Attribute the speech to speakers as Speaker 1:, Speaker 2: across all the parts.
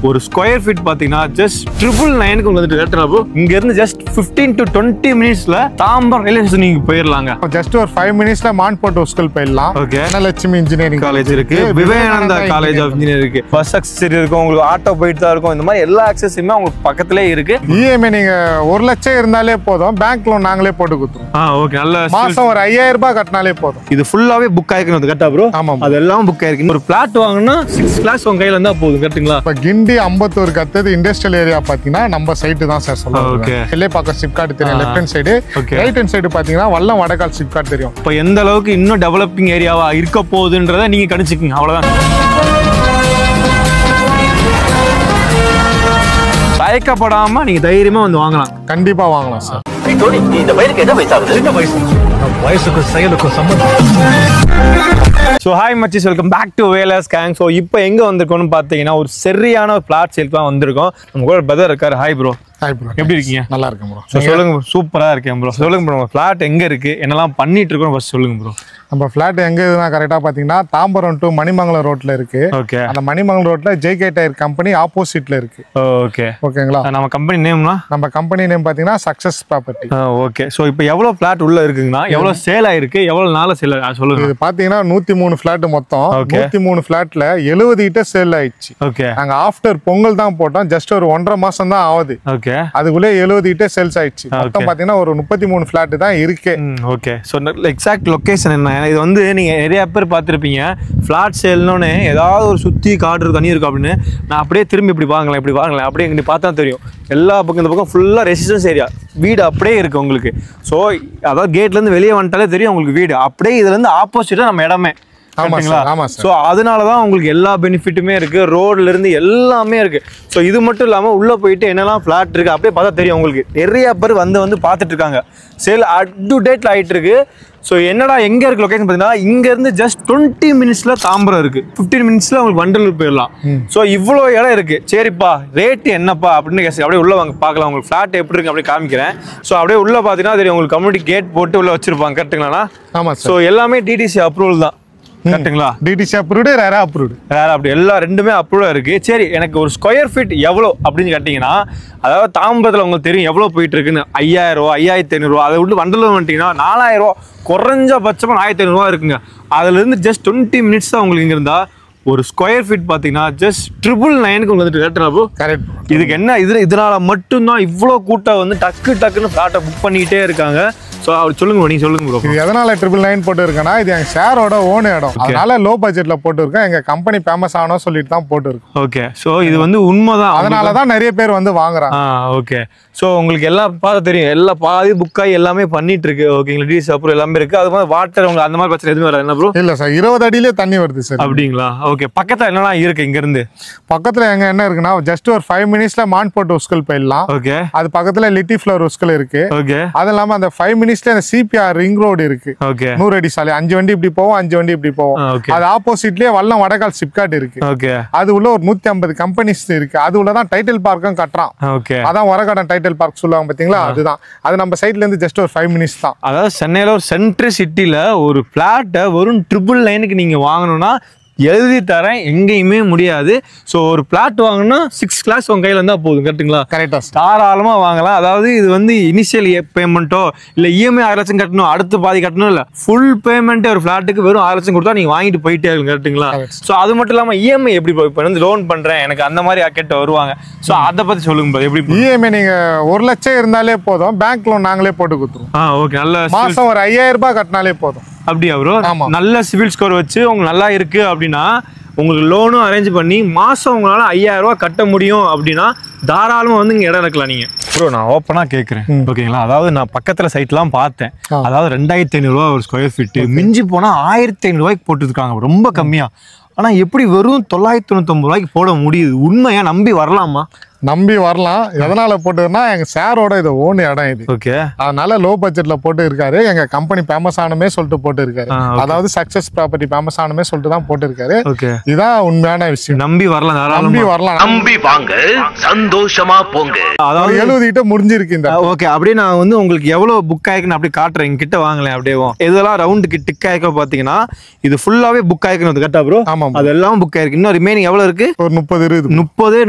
Speaker 1: ஒரு square feet பாத்தீங்கன்னா just 999 வந்துட்டு கரெக்டா ப்ரோ. இங்க இருந்து ஜஸ்ட் 15 to 20 மினிட்ஸ்ல தாம்பரம் ரயில்வே ஸ்டேஷன் நீங்க போயிடலாங்க.
Speaker 2: ஜஸ்ட் ஒரு 5 மினிட்ஸ்ல மான்போர்ட் ஸ்கூல் போயிடலாம்.
Speaker 1: ஓகே,
Speaker 2: தனலட்சுமி இன்ஜினியரிங்
Speaker 1: காலேஜ் இருக்கு, விவேகானந்தா காலேஜ் ஆஃப் இன்ஜினியரிங் இருக்கு, பஸ் அக்சஸரி இருக்கும், உங்களுக்கு ஆட்டோ போயிட்டு தான் இருக்கும். இந்த மாதிரி எல்லா அக்சஸரியுமே உங்களுக்கு பக்கத்திலே இருக்கு.
Speaker 2: இஎம்ஐ நீங்க 1 லட்சம் இருந்தாலே போதும், பேங்க் லோன் நாங்களே போட்டு கொடுத்துருவோம்.
Speaker 1: ஓகே, நல்ல
Speaker 2: மாசம் ஒரு 5000 ரூபாய் கட்டினாலே போதும்.
Speaker 1: இது ஃபுல்லாவே புக் ஆயிருக்கு கரெக்டா ப்ரோ?
Speaker 2: ஆமா,
Speaker 1: அதெல்லாம் புக் ஆயிருக்கு. ஒரு பிளாட் வாங்கினா 6 lakhs உங்க கையில இருந்தா போதும் கரெக்ட்டுங்களா?
Speaker 2: இப்ப கிண்டி அம்பத்தூருக்கு அடுத்தது இண்டஸ்ட்ரியல் ஏரியா பாத்தீங்கன்னா நம்ம சைட்டு தான் சார் சொல்லுவாங்க. எல்லை பக்கம் சிப்காட் தெரியும், left hand side. Right hand side பாத்தீங்கன்னா வல்லம் வடகால் சிப்காட் தெரியும்.
Speaker 1: இப்போ எந்த அளவுக்கு இன்னும் டெவலப்பிங் ஏரியாவா இருக்க போகுதுன்றதை நீங்க கணிச்சுக்கீங்க, அவ்வளவுதான். தயக்கப்படாம நீங்க தைரியமா வந்து வாங்கலாம்.
Speaker 2: கண்டிப்பா வாங்கலாம் சார்.
Speaker 3: இந்த பையனுக்கு என்ன வயசாகுது? என்ன வயசு? வயசுக்கும் செயலுக்கும் சம்பந்தம்.
Speaker 1: ஸோ ஹாய் மச்சிஸ், வெல்கம் பேக் டு வேலர்ஸ் கேங். ஸோ இப்போ எங்கே வந்திருக்கோம்னு பார்த்தீங்கன்னா ஒரு சரியான ஒரு பிளாட் சேலுக்கு தான் வந்திருக்கோம். நம்ம கூட பிரதர் இருக்காரு. Hi bro.
Speaker 2: ஹாய் ப்ரோ,
Speaker 1: எப்படி இருக்கீங்க?
Speaker 2: நல்லா இருக்கேன் ப்ரோ.
Speaker 1: ஸோ சொல்லுங்க. சூப்பராக இருக்கேன் ப்ரோ. சொல்லுங்க ப்ரோ, உங்கள் ஃப்ளாட் எங்கே இருக்குது, என்னெல்லாம் பண்ணிட்டு இருக்கோம் ஃபர்ஸ்ட் சொல்லுங்க ப்ரோ.
Speaker 2: நம்ம ஃபிளாட் எங்க இருக்குன்னா கரெக்டா பாத்தீங்கன்னா தாம்பரம் டு மணிமங்கலம் ரோட்ல இருக்கு.
Speaker 1: ஓகே,
Speaker 2: அந்த மணிமங்கலம் ரோட்ல ஜேகே டயர் கம்பெனி ஆப்போசிட்ல இருக்கு.
Speaker 1: ஓகே,
Speaker 2: ஓகேங்களா?
Speaker 1: நம்ம கம்பெனி நேம்னா?
Speaker 2: நம்ம கம்பெனி நேம் பாத்தீங்கன்னா சக்சஸ் ப்ராப்பர்ட்டி.
Speaker 1: ஓகே. ஸோ இப்போ எவ்வளோ ஃபிளாட் உள்ள இருக்குங்கன்னா எவ்வளோ சேல் ஆயிருக்கு, எவ்வளோ நாள் சேல் சொல்லுங்க.
Speaker 2: இது பாத்தீங்கன்னா 103 ஃபிளாட் மொத்தம். 103 ஃபிளாட்ல 70 கிட்ட சேல் ஆயிடுச்சு.
Speaker 1: ஓகே,
Speaker 2: நாங்க ஆஃப்டர் பொங்கல் தான் போட்டோம். ஜஸ்ட் ஒரு 1.5 மாசம் தான் ஆகுது.
Speaker 1: ஓகே,
Speaker 2: அதுக்குள்ளே 70 கிட்ட சேல்ஸ் ஆயிடுச்சு. மொத்தம் பாத்தீங்கன்னா ஒரு 33 ஃபிளாட் தான் இருக்கு.
Speaker 1: ஓகே. ஸோ எக்ஸாக்ட் லொகேஷன் என்ன? இது வந்து நீங்க நிறைய பேர் பார்த்துருப்பீங்க, ஃபிளாட் சேல்னோடனே ஏதாவது ஒரு சுற்றி காடு தண்ணி இருக்கும் அப்படின்னு. நான் அப்படியே திரும்பி இப்படி வாங்கலாம் அப்படியே இங்கே பார்த்தா தெரியும். எல்லா பக்கம் இந்த பக்கம் ஃபுல்லாக ரெசிடென்ஸ் ஏரியா, வீடு அப்படியே இருக்குது உங்களுக்கு. ஸோ அதாவது கேட்லேருந்து வெளியே வந்துட்டாலே தெரியும் உங்களுக்கு வீடு. அப்படியே இதுலேருந்து ஆப்போசிட்டாக நம்ம இடமே. ஸோ அதனால தான் உங்களுக்கு எல்லா பெனிஃபிட்டுமே இருக்குது, ரோட்லேருந்து எல்லாமே இருக்குது. ஸோ இது மட்டும் இல்லாமல் உள்ளே போயிட்டு என்னெல்லாம் ஃப்ளாட் இருக்குது அப்படியே பார்த்தா தெரியும் உங்களுக்கு. நிறைய பேர் வந்து பார்த்துட்டு இருக்காங்க. சேல் அப் டு டேட்டில் ஆகிட்டு இருக்கு. ஸோ என்னடா எங்கே இருக்குது லொக்கேஷன் பார்த்தீங்கன்னா இங்கேருந்து ஜஸ்ட் 20 மினிட்ஸில் தாம்பரம் இருக்குது, 15 மினிட்ஸில் உங்களுக்கு வண்டலூர் போயிடலாம். ஸோ இவ்வளோ இடம் இருக்குது. சரிப்பா, ரேட்டு என்னப்பா அப்படின்னு கேட்க அப்படியே உள்ளே வாங்க பார்க்கலாம். உங்களுக்கு ஃப்ளாட் எப்படி இருக்குது அப்படியே காமிக்கிறேன். ஸோ அப்படியே உள்ளே பார்த்தீங்கன்னா தெரியும் உங்களுக்கு. கம்யூனிட்டி கேட் போட்டு உள்ளே வச்சிருப்பாங்க கரெக்டுங்களாண்ணா? ஆமாம். ஸோ எல்லாமே டிடிசி அப்ரூவல் தான் கரெக்டுங்களா?
Speaker 2: டிடிசி அப்ரூவ்டு, ரேரா அப்ரூவ்டு.
Speaker 1: அப்படி எல்லா ரெண்டுமே அப்ரூவ்டாக இருக்குது. சரி, எனக்கு ஒரு ஸ்கொயர் ஃபீட் எவ்வளோ அப்படின்னு கேட்டிங்கன்னா, அதாவது தாம்பரத்தில் உங்களுக்கு தெரியும் எவ்வளோ போயிட்டு இருக்குன்னு. 5000 ரூபா, 5500 ரூபா. அதை விட்டு வண்டலூர் வந்துட்டிங்கன்னா 4000 ரூபா, குறைஞ்சபட்சமாக 1500 ரூபா இருக்குங்க. அதுலேருந்து ஜஸ்ட் 20 மினிட்ஸ் தான் உங்களுக்கு இங்கே இருந்தால் ஒரு ஸ்கொயர் ஃபீட் பார்த்தீங்கன்னா ஜஸ்ட் 999 வந்துட்டு கரெக்டா ப்ரோ? கரெக்ட். இதுக்கு என்ன இதனால மட்டும்தான் இவ்வளோ கூட்டம் வந்து டக்குன்னு ஃப்ளாட்டை புக் பண்ணிக்கிட்டே இருக்காங்க. ஸோ அப்படி சொல்லுங்க, நீங்க சொல்லுங்க ப்ரோ.
Speaker 2: இது எதனால 999 போட்டு இருக்கேன்னா, இது எங்க ஷேரோட ஓன் இடம். அதனால லோ பட்ஜெட்ல போட்டு இருக்கேன். எங்க கம்பெனி ஃபேமஸ் ஆகணும் சொல்லிட்டு தான் போட்டு இருக்கு.
Speaker 1: ஓகே. ஸோ இது வந்து உண்மைதான்,
Speaker 2: அதனால தான் நிறைய பேர் வந்து வாங்குறாங்க.
Speaker 1: ஓகே. ஸோ உங்களுக்கு எல்லாம் பார்த்து தெரியும், எல்லா பாதி புக் ஆகி எல்லாமே பண்ணிட்டு இருக்கு. ஓகேங்களா? டிடிசி அப்புறம் எல்லாமே இருக்கு. அது மாதிரி வாட்டர் உங்களுக்கு அந்த மாதிரி பிரச்சனை எதுவும் வராது என்ன ப்ரோ?
Speaker 2: இல்ல சார், 20 அடியிலே தண்ணி வருது சார்.
Speaker 1: அப்படிங்களா? ஓகே. பக்கத்துல என்னெல்லாம் இருக்கு இங்க இருந்து?
Speaker 2: பக்கத்துல எங்க என்ன இருக்குன்னா ஜஸ்ட் ஒரு 5 மினிட்ஸ்ல மான்போர்ட் ஸ்கூல் போயிடலாம்.
Speaker 1: ஓகே.
Speaker 2: அது பக்கத்துல லிட்டி ஃப்ளவர் ஸ்கூல் இருக்கு.
Speaker 1: ஓகே. அது
Speaker 2: இல்லாம அந்த 5 மினிட்ஸ்ல அந்த சிபிஆர் ரிங் ரோடு இருக்கு.
Speaker 1: ஓகே.
Speaker 2: 100 அடி சாலை, 5 வண்டி இப்படி போவோம், 5 வண்டி இப்படி போவோம். அது ஆப்போசிட்லயே வல்லம் வடகால் சிப்காட் இருக்கு.
Speaker 1: ஓகே.
Speaker 2: அது உள்ள ஒரு 150 கம்பெனிஸ் இருக்கு. அது உள்ளதான் டைட்டில் பார்க்கும் கட்டுறான்.
Speaker 1: ஓகே.
Speaker 2: அதான் வரகாடன் டைட்டில் பார்க் சொல்லுவாங்க பாத்தீங்களா? அதுதான். அது நம்ம சைட்ல இருந்து ஜஸ்ட் ஒரு 5 மினிட்ஸ் தான்.
Speaker 1: அதாவது சென்னையில ஒரு சென்ட்ரல் சிட்டில ஒரு பிளாட்டை வெறும் 999 நீங்க வாங்கணும்னா எழுதி தரேன், எங்கேயுமே முடியாது. ஸோ ஒரு பிளாட் வாங்கினா 6 lakhs உங்க கையில் இருந்தால் போதும் கரெக்டுங்களா?
Speaker 2: கரெக்டா,
Speaker 1: தாராளமாக வாங்கலாம். அதாவது இது வந்து இனிஷியல் பேமெண்ட்டோ இல்லை இஎம்ஐ 6 லட்சம் கட்டணும், அடுத்து பாதி கட்டணும் இல்லை, ஃபுல் பேமெண்ட்டே ஒரு ஃபிளாட்டுக்கு வெறும் 6 லட்சம் கொடுத்தா நீங்கள் வாங்கிட்டு போயிட்டே இருக்கும் கரெக்டுங்களா? ஸோ அது மட்டும் இல்லாமல் இஎம்ஐ எப்படி இப்போ வந்து லோன் பண்ணுறேன் எனக்கு அந்த மாதிரி கேட்டு வருவாங்க. ஸோ அதை பற்றி சொல்லுங்க எப்படி?
Speaker 2: இஎம்ஐ நீங்கள் 1 லட்சம் இருந்தாலே போதும், பேங்க் லோன் நாங்களே போட்டு கொடுத்துருவோம்.
Speaker 1: ஓகே. நல்ல
Speaker 2: மாதம் ஒரு 5000 ரூபாய் கட்டினாலே போதும்.
Speaker 1: அப்படியா ப்ரோ? நல்ல சிவில் ஸ்கோர் வச்சு உங்களுக்கு நல்லா இருக்கு அப்படின்னா உங்களுக்கு லோனும் அரேஞ்ச் பண்ணி மாதம் உங்களால் 5000 ரூபா கட்ட முடியும் அப்படின்னா தாராளமாக வந்து இங்கே இடம் இருக்கலாம். நீங்கள் ப்ரோ, நான் ஓப்பனாக கேட்குறேன் ஓகேங்களா? அதாவது நான் பக்கத்தில் சைட்லாம் பார்த்தேன். அதாவது 2500 ரூபா ஒரு ஸ்கொயர் ஃபீட்டு, மிஞ்சி போனால் 1500 ரூபாய்க்கு போட்டுருக்காங்க, ரொம்ப கம்மியாக. ஆனால் எப்படி வெறும் 999 ரூபாய்க்கு போட முடியுது? உண்மையாக நம்பி வரலாமா?
Speaker 2: நம்பி வரலாம். எதனால போட்டுன்னா எங்க சாரோட இது ஓன் இடம் இது.
Speaker 1: ஓகே.
Speaker 2: அதனால லோ பட்ஜெட்ல போட்டு இருக்காரு. எங்க கம்பெனி ஃபேமஸ் ஆனமே சொல்லிட்டு போட்டு இருக்காரு. அதாவது சக்சஸ் ப்ராப்பர்ட்டி ஃபேமஸ் ஆனமே சொல்லிட்டு தான் போட்டு இருக்காரு. இதான் உண்மையான விஷயம்.
Speaker 1: நம்பி வரலாம்,
Speaker 2: நம்பி வரலாம்,
Speaker 3: நம்பி வாங்க, சந்தோஷமா போங்க.
Speaker 2: அதாவது 70 கிட்ட முடிஞ்சிருக்கு இந்த.
Speaker 1: ஓகே. அப்படியே நான் வந்து உங்களுக்கு எவ்வளவு புக் ஆயிருக்குன்னு அப்படி காட்டுறேன். எங்க கிட்ட வாங்கலாம் அப்படியே. இதெல்லாம் ரவுண்டுக்கு டிக் ஆயிருக்க பாத்தீங்கன்னா இது ஃபுல்லாவே புக் ஆயிருக்கணும் கரெக்டா ப்ரோ?
Speaker 2: ஆமா,
Speaker 1: அதெல்லாம் புக் ஆயிருக்கு. இன்னும் ரிமைனிங் எவ்வளவு இருக்கு?
Speaker 2: ஒரு 30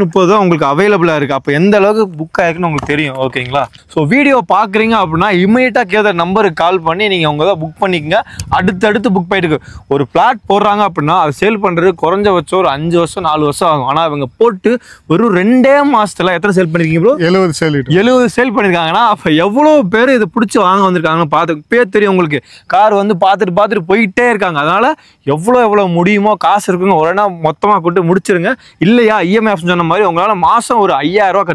Speaker 1: 30 தான் உங்களுக்கு அவைலபிளா இருக்கு. அப்ப எந்த அளவுக்கு புக் ஆயிருக்குன்னு உங்களுக்கு தெரியும். ஓகேங்களா? ஸோ வீடியோ பாக்குறீங்க அப்படின்னா இமீடியட்டா கேத நம்பருக்கு கால் பண்ணி நீங்க உங்க தான் புக் பண்ணிக்கங்க. அடுத்தடுத்து புக் பண்ணிட்டு ஒரு பிளாட் போடுறாங்க அப்படின்னா அது சேல் பண்றது குறைஞ்சபட்சம் ஒரு 5 வருஷம் 4 வருஷம் ஆகும். ஆனா இவங்க போட்டு வெறும் 2 மாசத்துல எத்தனை சேல் பண்ணிருக்கீங்க ப்ரோ? 70 சேல் பண்ணிருக்காங்கன்னா அப்ப எவ்வளவு பேர் இதை பிடிச்சி வாங்க வந்திருக்காங்கன்னு பார்த்து பேர் தெரியும் உங்களுக்கு. கார் வந்து பார்த்துட்டு போயிட்டே இருக்காங்க. அதனால எவ்வளவு முடியுமோ காசு இருக்குங்க ஒரு நாள் மொத்தமா கொண்டு முடிச்சிருங்க. இல்லையா இஎம்ஐ ஆப்ஷன் சொன்ன மாதிரி உங்களால மாசம் ஒரு 5000 ரூபாய்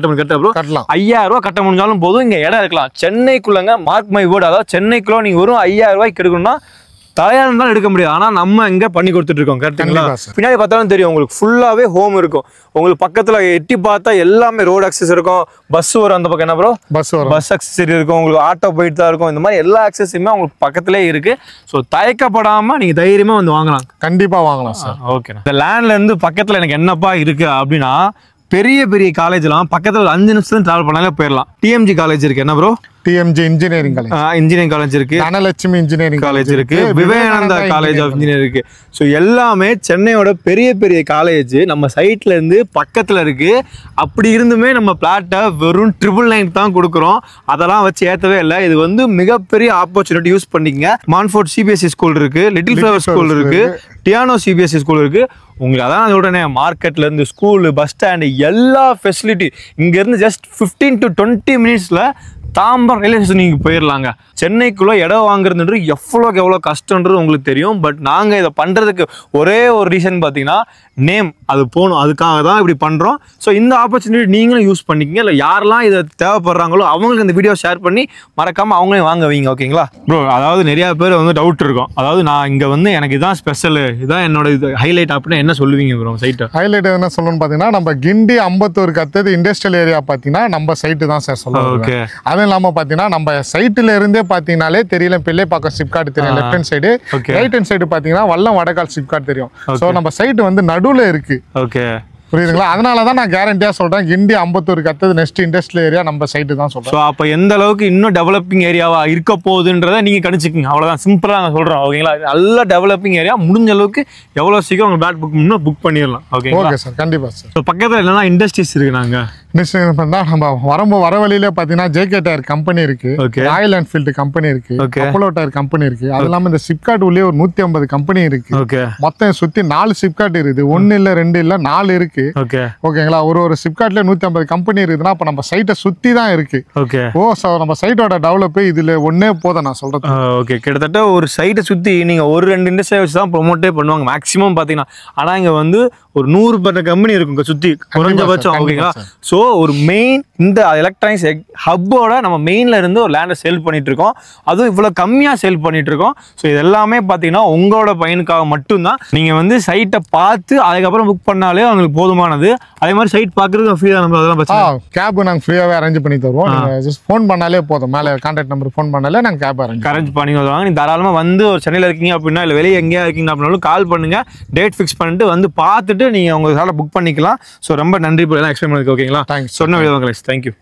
Speaker 1: கட்டலாம். 5000 ரூபாய் கட்ட முடிஞ்சாலும் போதும். இங்க இடம் இருக்கலாம் சென்னைக்குள்ளங்க. Mark my word. அதாவது சென்னைக்குள்ள நீங்க வெறும் 5000 ரூபாய்க்கு எடுக்கணும்னா தயாரம் தான் எடுக்க முடியாது. ஆனா நம்ம இங்க பண்ணி கொடுத்துட்டு இருக்கோம். கரெக்டுங்களா? பின்னாடி பார்த்தாலும் தெரியும் உங்களுக்கு ஃபுல்லாவே ஹோம் இருக்கும். உங்களுக்கு பக்கத்துல எட்டி பார்த்தா எல்லாமே ரோடு அக்சஸ் இருக்கும். பஸ் வரும் அந்த பக்கம். என்ன ப்ரோ? பஸ் அக்சஸரி இருக்கும். உங்களுக்கு ஆட்டோ போயிட்டு தான் இருக்கும். இந்த மாதிரி எல்லா அக்சஸுமே உங்களுக்கு பக்கத்திலே இருக்கு. ஸோ தயக்கப்படாம நீங்க தைரியமா வந்து வாங்கலாம்.
Speaker 2: கண்டிப்பா வாங்கலாம் சார்.
Speaker 1: ஓகே. இந்த லேண்ட்ல இருந்து பக்கத்துல எனக்கு என்னப்பா இருக்கு அப்படின்னா பெரிய காலேஜ்லாம் பக்கத்துல 5 நிமிஷத்துல டிராவல் பண்ணாலே போயிடலாம். டிஎம்ஜி காலேஜ் இருக்கு. என்ன ப்ரோ?
Speaker 2: டிஎம்ஜி இன்ஜினியரிங் காலேஜ்
Speaker 1: இருக்கு.
Speaker 2: தனலட்சுமி இன்ஜினியரிங்
Speaker 1: காலேஜ் இருக்கு. விவேகானந்தா காலேஜ் ஆஃப் இன்ஜினியரிங் இருக்கு. ஸோ எல்லாமே சென்னையோட பெரிய காலேஜ் நம்ம சைட்ல இருந்து பக்கத்துல இருக்கு. அப்படி இருந்துமே நம்ம பிளாட்டை வெறும் 999 தான் கொடுக்குறோம். அதெல்லாம் வச்சு ஏற்றவே இல்லை. இது வந்து மிகப்பெரிய ஆப்பர்ச்சுனிட்டி. யூஸ் பண்ணிக்கங்க. மான்ஃபோர்ட் சிபிஎஸ்சி ஸ்கூல் இருக்கு, லிட்டில் ஃப்ளவர் ஸ்கூல் இருக்கு, டியானோ சிபிஎஸ்சி ஸ்கூல் இருக்கு. உங்களுக்கு அதான் உடனே மார்க்கெட்ல இருந்து ஸ்கூலு, பஸ் ஸ்டாண்டு எல்லா ஃபெசிலிட்டி இங்க இருந்து ஜஸ்ட் 15 to 20 மினிட்ஸ்ல தாம்பரம் ரயில்வே ஸ்டேஷன் நீங்கள் போயிடலாங்க. சென்னைக்குள்ளே இடம் வாங்குறதுன்றது எவ்வளோ கஷ்டன்றது உங்களுக்கு தெரியும். பட் நாங்கள் இதை பண்ணுறதுக்கு ஒரே ஒரு ரீசன் பார்த்தீங்கன்னா நேம் அது போகணும். அதுக்காக தான் இப்படி பண்ணுறோம். ஸோ இந்த ஆப்பர்ச்சுனிட்டி நீங்களும் யூஸ் பண்ணிக்கிங்க. இல்லை யாரெல்லாம் இதை தேவைப்படுறாங்களோ அவங்களுக்கு இந்த வீடியோ ஷேர் பண்ணி மறக்காமல் அவங்களே வாங்க வைங்க. ஓகேங்களா ப்ரோ? அதாவது நிறையா பேர் வந்து டவுட் இருக்கும். அதாவது நான் இங்கே வந்து எனக்கு இதான் ஸ்பெஷல், இதான் என்னோட இது ஹைலைட் அப்படின்னு என்ன சொல்லுவீங்க ப்ரோ? சைட்டு ஹைலைட்
Speaker 2: என்ன சொல்லணும்னு பார்த்தீங்கன்னா நம்ம கிண்டி 51 அடுத்தது இண்டஸ்ட்ரியல் ஏரியா பார்த்தீங்கன்னா நம்ம சைட்டு தான் சார் சொல்லுவோம்.
Speaker 1: ஓகே.
Speaker 2: அதுவும் இல்லாமல் பார்த்தீங்கன்னா நம்ம சைட்டில் இருந்தே பார்த்தீங்கன்னாலே தெரியல பிள்ளைப்பாக்கம் சிப்காட் தெரியும் left hand side. Right hand side பார்த்தீங்கன்னா வல்லம் வடகால் சிப்காட் தெரியும். ஸோ நம்ம சைட்டு வந்து நடுவில் இருக்கு.
Speaker 1: ஓகே.
Speaker 2: புரியுதுங்களா? அதனால தான் நான் கேரண்டியா சொல்றேன் கிண்டி 51 அடுத்தது நெக்ஸ்ட் இண்டஸ்ட்ரியல் ஏரியா நம்ம சைட்டு தான் சொல்றோம்.
Speaker 1: ஸோ அப்போ எந்த அளவுக்கு இன்னும் டெவலப்பிங் ஏரியாவா இருக்க போகுதுன்றதை நீங்க கணிச்சுக்கோங்க. அவ்வளோதான், சிம்பிளா நான் சொல்றேன். ஓகேங்களா? நல்ல டெவலப்பிங் ஏரியா. முடிஞ்ச அளவுக்கு எவ்வளோ சீக்கிரம் உங்க பிளாட் புக் பண்ணிடலாம்.
Speaker 2: Okay sir. கண்டிப்பா சார்.
Speaker 1: ஸோ பக்கத்தில் என்னன்னா இண்டஸ்ட்ரீஸ் இருக்கு. நாங்க
Speaker 2: நம்ம வர வழியில பாத்தீங்கன்னா ஜேகே டயர் கம்பெனி இருக்கு, ராயல் என்ஃபீல்டு கம்பெனி இருக்கு, அப்போலோ டயர் கம்பெனி இருக்கு. அது இல்லாம இந்த சிப்காட் உள்ளே ஒரு 150 கம்பெனி இருக்கு. மொத்தம் சுத்தி 4 சிப்காட் இருக்குது. 1 இல்ல 2 இல்ல 4 இருக்கு. ஓகேங்களா? ஒரு சிப்காட்ல 150 கம்பெனி இருக்குதுன்னா அப்ப நம்ம சைட்டை சுத்தி தான் இருக்கு. நம்ம சைட்டோட டெவலப் இதுல ஒன்னே போதும் நான் சொல்றது.
Speaker 1: ஓகே. கிட்டத்தட்ட ஒரு சைட்டை சுத்தி நீங்க ஒரு 2 இண்டஸ்ட்ரியை வச்சு தான் ப்ரொமோட்டே பண்ணுவாங்க மேக்ஸிமம் பாத்தீங்கன்னா. ஆனா இங்க வந்து ஒரு 100 கம்பெனி இருக்கும் சுத்தி குறைஞ்சபட்சம். ஓகேங்களா? ஸோ ஒரு மெயின் இந்த எலக்ட்ரானிக்ஸ் ஹப்போட நம்ம மெயின்ல இருந்து ஒரு லேண்டை சேல் பண்ணிட்டு இருக்கோம். அதுவும் இவ்வளவு கம்மியா சேல் பண்ணிட்டு இருக்கோம். ஸோ இது எல்லாமே பாத்தீங்கன்னா உங்களோட பையனுக்காக மட்டும்தான். நீங்க வந்து சைட்டை பார்த்து அதுக்கப்புறம் புக் பண்ணாலே அவங்களுக்கு போதுமானது. அதே மாதிரி சைட் பார்க்கறது ஃப்ரீயா நம்ம அதெல்லாம்
Speaker 2: கேப் நாங்கள் ஃப்ரீயாவே அரேஞ்ச் பண்ணி தருவோம். ஜஸ்ட் ஃபோன் பண்ணாலே போதும். மேலே கான்டாக்ட் நம்பர் ஃபோன் பண்ணாலே நாங்கள் கேப் அரேஞ்ச் பண்ணி தருவாங்க. நீங்க தாராளமா வந்து ஒரு சென்னையில் இருக்கீங்க அப்படின்னா இல்லை வெளியே எங்கேயா இருக்கீங்க அப்படின்னாலும் கால் பண்ணுங்க. டேட் ஃபிக்ஸ் பண்ணிட்டு வந்து பார்த்துட்டு நீங்க உங்களால புக் பண்ணிக்கலாம். ஸோ ரொம்ப நன்றி எல்லாம் எக்ஸ்பிளைன் பண்ணதுக்கு. ஓகேங்களா? சொன்ன விதவங்களே. தேங்க்யூ.